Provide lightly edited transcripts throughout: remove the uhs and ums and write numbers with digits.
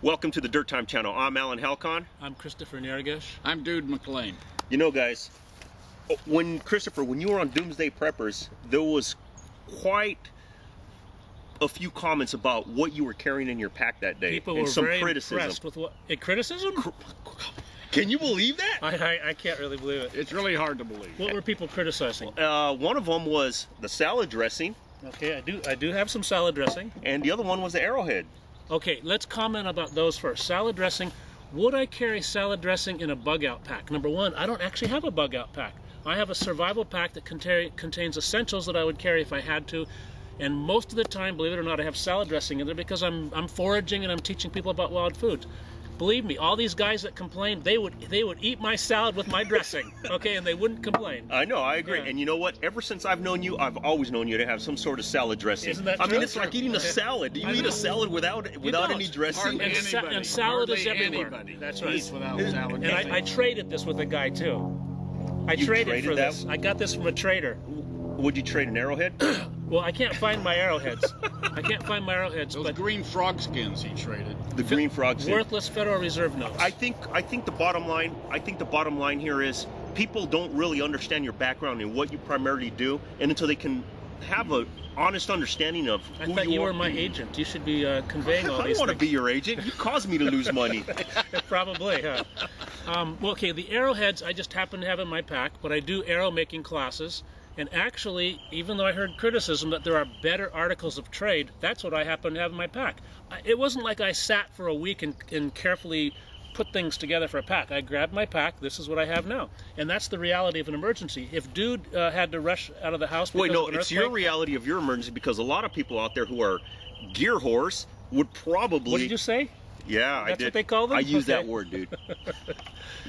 Welcome to the Dirttime channel. I'm Alan Halcon. I'm Christopher Nergash. I'm Dude McLean. You know, guys, when you were on Doomsday Preppers, there was quite a few comments about what you were carrying in your pack that day. People and were some very criticism. impressed with what? Criticism? Can you believe that? I can't really believe it. It's really hard to believe. What were people criticizing? One of them was the salad dressing. Okay, I do have some salad dressing. And the other one was the arrowhead. Okay, let's comment about those first. Salad dressing. Would I carry salad dressing in a bug-out pack? Number one, I don't actually have a bug-out pack. I have a survival pack that contains essentials that I would carry if I had to. And most of the time, believe it or not, I have salad dressing in there because I'm foraging and I'm teaching people about wild foods. Believe me, all these guys that complain, they would eat my salad with my dressing, okay, and they wouldn't complain. I know, I agree. Yeah. And you know what? Ever since I've known you, I've always known you to have some sort of salad dressing. Isn't that true? I mean, it's like eating a salad. Do you eat a salad without any dressing? And salad is everywhere. That's right. Without salad. And I traded this with a guy too. I traded for this. I got this from a trader. Would you trade an arrowhead? Well, I can't find my arrowheads. I can't find my arrowheads. Those green frog skins he traded. The green frog skins. Worthless Federal Reserve notes. I think the bottom line here is people don't really understand your background and what you primarily do, and until they can have an honest understanding of who I thought you were my agent. You should be conveying all these things. I don't want to be your agent. You caused me to lose money. Probably, huh? Well, okay, the arrowheads I just happen to have in my pack, but I do arrow making classes. And actually, even though I heard criticism that there are better articles of trade, that's what I happen to have in my pack. It wasn't like I sat for a week and carefully put things together for a pack. I grabbed my pack, this is what I have now. And that's the reality of an emergency. If Dude had to rush out of the house because of an it's your reality of your emergency, because a lot of people out there who are gear whores would probably... What did you say? Yeah, I did. That's what they call them? I use that word, dude.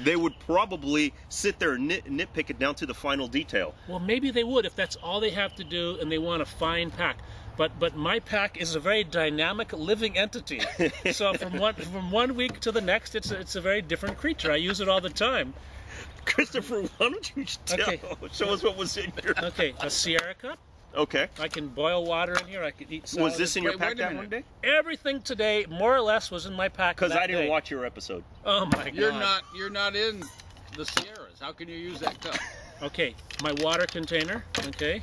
They would probably sit there and nitpick it down to the final detail. Well, maybe they would if that's all they have to do and they want a fine pack. But my pack is a very dynamic, living entity. So from one week to the next, it's a very different creature. I use it all the time. Christopher, why don't you show us what was in here? Okay, a Sierra cup. Okay. I can boil water in here. I could eat salad. Was this in your pack that one day? Everything today, more or less, was in my pack. Because I didn't watch your episode. Oh my God! You're not in the Sierras. How can you use that cup? Okay, my water container. Okay,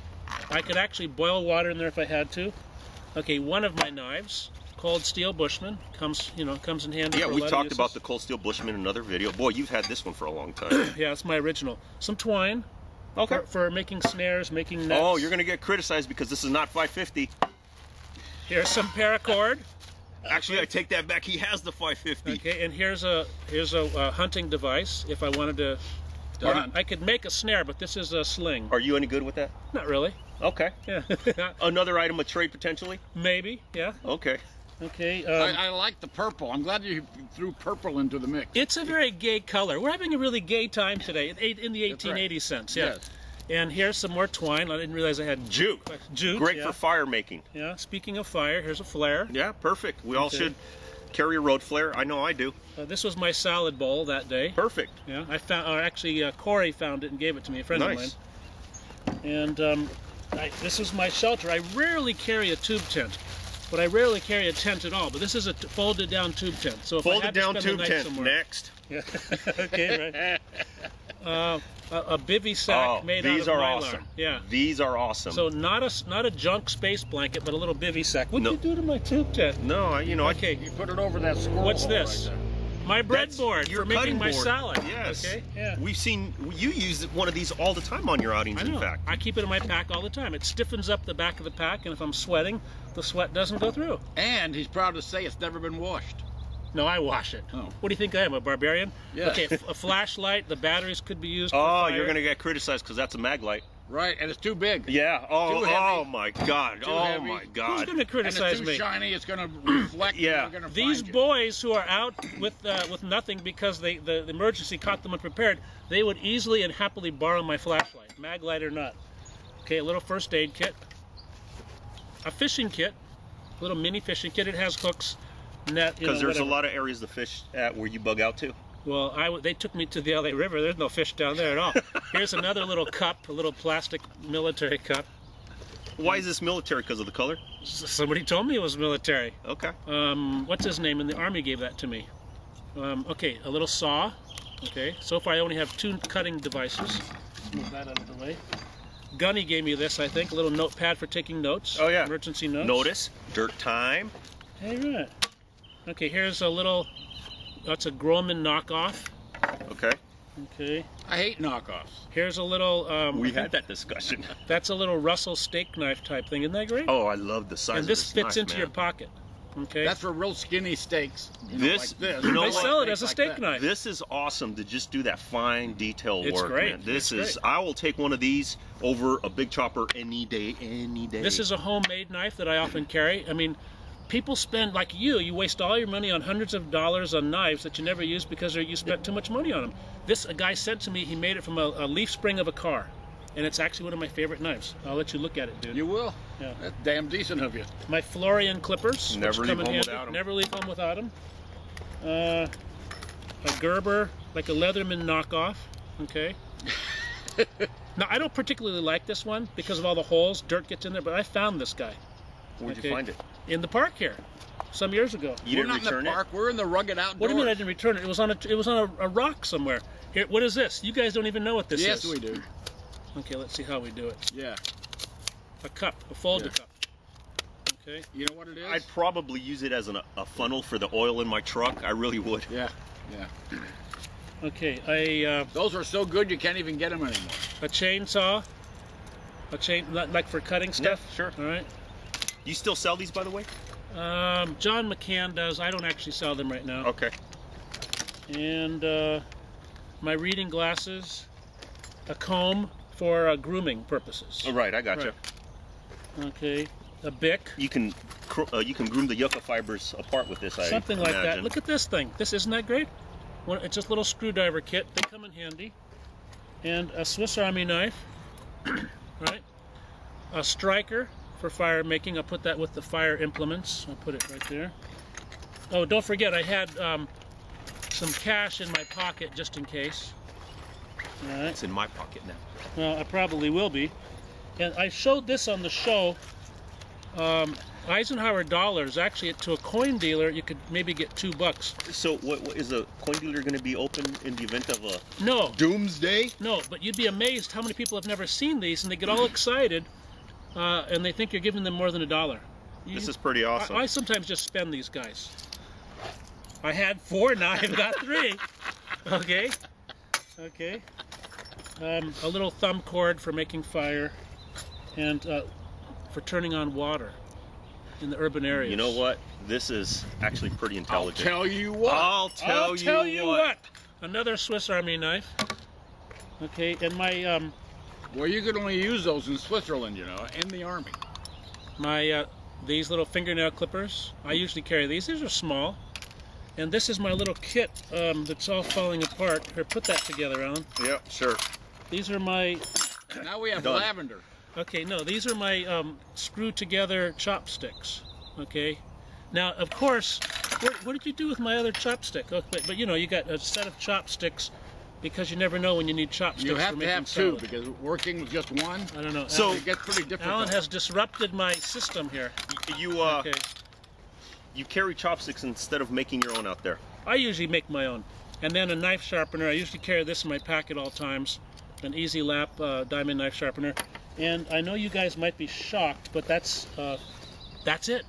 I could actually boil water in there if I had to. Okay, one of my knives, cold steel Bushman, comes in handy. Yeah, for we a lot talked of about the cold steel Bushman in another video. Boy, you've had this one for a long time. Yeah, it's my original. Some twine. Okay. For making snares, making nets. Oh, you're going to get criticized because this is not 550. Here's some paracord. Actually, I take that back. He has the 550. Okay, and here's a hunting device if I wanted to. I could make a snare, but this is a sling. Are you any good with that? Not really. Okay. Yeah. Another item of trade potentially? Maybe. Yeah. Okay. Okay. I like the purple. I'm glad you threw purple into the mix. It's a very gay color. We're having a really gay time today in the 1880 sense. Yeah. Yes. And here's some more twine. I didn't realize I had jute. Great for fire making. Yeah. Speaking of fire, here's a flare. Yeah, perfect. We all should carry a road flare. I know I do. This was my salad bowl that day. Perfect. Yeah. I found. Actually, Corey found it and gave it to me. A friend of mine. And this is my shelter. I rarely carry a tube tent. But I rarely carry a tent at all. But this is a folded down tube tent. So if folded I had to down spend tube the night tent. somewhere, Next. Yeah. Okay, right. A bivvy sack made out of mylar. Awesome. Yeah. These are awesome. So not a junk space blanket, but a little bivvy sack. What did you do to my tube tent? No, Okay. You put it over that squirrel. What's this? Right, my breadboard for making my board. salad. Yes. Okay. Yeah. We've seen you use one of these all the time on your outings. I know. In fact, I keep it in my pack all the time. It stiffens up the back of the pack, and if I'm sweating, the sweat doesn't go through. And he's proud to say it's never been washed. No, I wash it. Oh. What do you think I am, a barbarian? Yeah. Okay, a flashlight, the batteries could be used for Oh, fire. you're going to get criticized because that's a mag light. Right, and it's too big. Yeah. Oh, Too heavy. oh my God. Too oh heavy. my God. Who's going to criticize and it's too me? shiny, it's going to reflect. Yeah. And they're gonna These find you. boys who are out with nothing because the emergency caught them unprepared, they would easily and happily borrow my flashlight, mag light or not. Okay, a little first aid kit, a fishing kit, a little mini fishing kit. It has hooks, net. Because there's a lot of areas to fish at where you bug out to. Well, they took me to the LA River. There's no fish down there at all. Here's another little cup, a little plastic military cup. Why is this military? Because of the color? Somebody told me it was military. Okay. What's his name in the Army gave that to me. Okay, a little saw. Okay, so far I only have 2 cutting devices. Move that out of the way. Gunny gave me this, I think, a little notepad for taking notes. Oh yeah. Emergency notes. Notice, Dirttime. Hey, right. Okay, here's a little, that's a Groman knockoff. Okay. Okay. I hate knockoffs. Here's a little, We had that discussion. that's a little Russell steak knife type thing. Isn't that great? Oh, I love the size and of this fits knife, into man. your pocket. Okay. That's for real skinny steaks. You know, This- like this. you know they what? sell it as a Like steak that. knife. This is awesome to just do that fine detail It's work, great. man. This It's is, great. I will take one of these over a big chopper any day, any day. This is a homemade knife that I often carry. I mean, people spend, like you waste all your money on hundreds of dollars on knives that you never use because you spent too much money on them. This, a guy sent to me, he made it from a leaf spring of a car. And it's actually one of my favorite knives. I'll let you look at it, dude. You will? Yeah. That's damn decent of you. My Florian clippers. Never which leave come in home handy. without 'em. Never leave home without them. A Gerber, like a Leatherman knockoff. Okay. Now, I don't particularly like this one because of all the holes. Dirt gets in there, but I found this guy. Where'd Okay. you find it? In the park here, some years ago. You We're didn't not return in the park. We're in the rugged outdoors. What do you mean I didn't return it? It was on a rock somewhere. Here, what is this? You guys don't even know what this Yes, is. we do. Okay, let's see how we do it. Yeah. A cup, a folded Yeah. cup. Okay. You know what it is? I'd probably use it as a funnel for the oil in my truck. I really would. Yeah. Yeah. Okay, Those are so good you can't even get them anymore. a chainsaw. Like for cutting stuff. Yeah, sure. All right. You still sell these, by the way? John McCann does. I don't actually sell them right now. Okay. And my reading glasses, a comb for grooming purposes. All right, I got you. Right. Okay, a Bic. You can groom the yucca fibers apart with this. Something like that. imagine. Look at this thing. Isn't that great? It's just a little screwdriver kit. They come in handy. And a Swiss Army knife. Right. A striker for fire making. I'll put that with the fire implements. I'll put it right there. Oh, don't forget, I had some cash in my pocket just in case. All right. It's in my pocket now. Well, I probably will be. And I showed this on the show. Eisenhower Dollars. Actually, to a coin dealer, you could maybe get $2. So, what is a coin dealer going to be open in the event of a No, doomsday? no, but you'd be amazed how many people have never seen these, and they get all excited, and they think you're giving them more than $1. This is pretty awesome. I sometimes just spend these guys. I had 4, now I've got 3. Okay, okay. A little thumb cord for making fire, and for turning on water in the urban areas. You know what? This is actually pretty I'll intelligent. tell you what. I'll tell you what. Another Swiss Army knife. Okay, and my Well, you could only use those in Switzerland, you know, in the army. these little fingernail clippers. I usually carry these. These are small. And this is my little kit that's all falling apart. Here, put that together, Alan. Yeah, sure. These are my... Now we have Done. lavender. Okay, no, these are my screw together chopsticks. Okay. Now, of course, what did you do with my other chopstick? Oh, but you know, you got a set of chopsticks because you never know when you need chopsticks. You for have to making have 2 salad. because working with just one, I don't know. So- it gets pretty difficult. Alan has disrupted my system here. You Okay. you carry chopsticks instead of making your own out there. I usually make my own. And then a knife sharpener. I usually carry this in my pack at all times. An Easy Lap diamond knife sharpener. And I know you guys might be shocked, but that's it.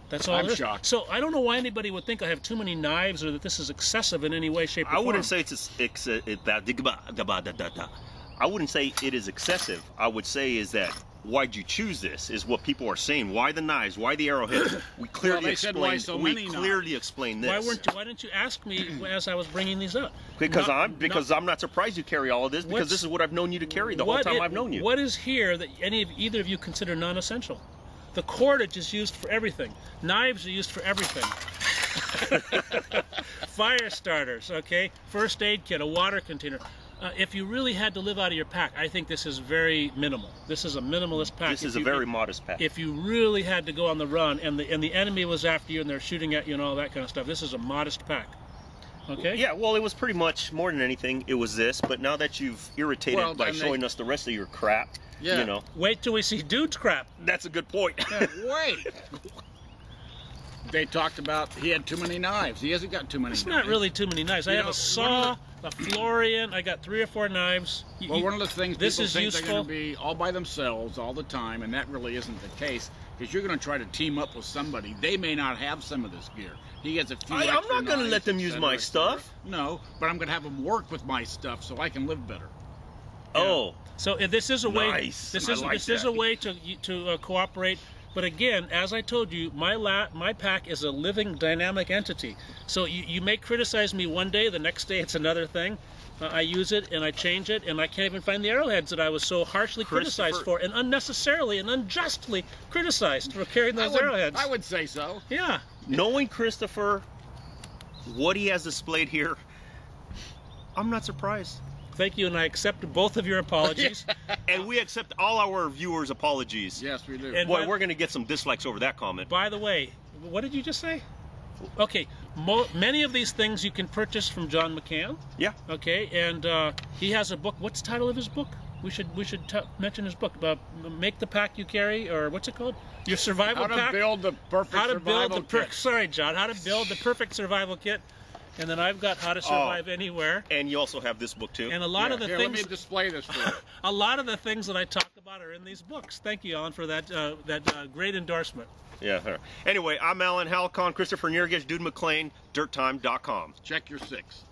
That's all I'm there is. shocked. So I don't know why anybody would think I have too many knives or that this is excessive in any way, shape, or I form. wouldn't say I wouldn't say it is excessive. I would say is that why'd you choose this? Is what people are saying. Why the knives? Why the arrowhead? We clearly they said why explained. so We many clearly explained this. Why didn't you ask me as I was bringing these up? Because Not- I'm not surprised you carry all of this because What's- this is what I've known you to carry the whole what time it- I've known you. What is here that either of you consider non-essential? The cordage is used for everything. Knives are used for everything. Fire starters, okay? First aid kit, a water container. If you really had to live out of your pack, I think this is very minimal. This is a minimalist pack. This is a very modest pack. If you really had to go on the run and the enemy was after you and they're shooting at you and all that kind of stuff, this is a modest pack. Okay. Yeah, well, it was pretty much more than anything. It was this, but now that you've irritated Well, by then showing us the rest of your crap, Yeah. you know, Wait till we see Dude's crap. that's a good point. Wait. They talked about he had too many knives. He hasn't got too many It's knives. not really too many knives. I You have know, a saw, a Florian. I got 3 or 4 knives. Well, one of the things this people is think useful. they're going to be all by themselves all the time, and that really isn't the case, because you're going to try to team up with somebody. They may not have some of this gear. He has a few I'm extra not going to knives, let them et use cetera, my et cetera. stuff. No, but I'm going to have them work with my stuff so I can live better. Oh, So this is a way. Nice. This I is like this is that. a way to cooperate. But again, as I told you, my pack is a living, dynamic entity. So you may criticize me one day, the next day it's another thing. I use it and I change it, and I can't even find the arrowheads that I was so harshly criticized for, and unnecessarily and unjustly criticized for carrying those arrowheads. I would say so. Yeah. knowing Christopher, what he has displayed here, I'm not surprised. Thank you, and I accept both of your apologies. And we accept all our viewers' apologies. Yes, we do. And Boy, we're going to get some dislikes over that comment. by the way, what did you just say? Okay, many of these things you can purchase from John McCann. Yeah. Okay, and he has a book. What's the title of his book? We should mention his book. Make the Pack You Carry, or what's it called? Your survival How to pack. build the perfect How to build survival the kit. sorry, John. How to build the perfect survival kit. And then I've got How to Survive Anywhere. And you also have this book, too. And a lot of the Here, things. let me display this for you. A lot of the things that I talk about are in these books. Thank you, Alan, for that great endorsement. Yeah. Anyway, I'm Alan Halcon, Christopher Niergage, Dude McLean, DirtTime.com. Check your 6.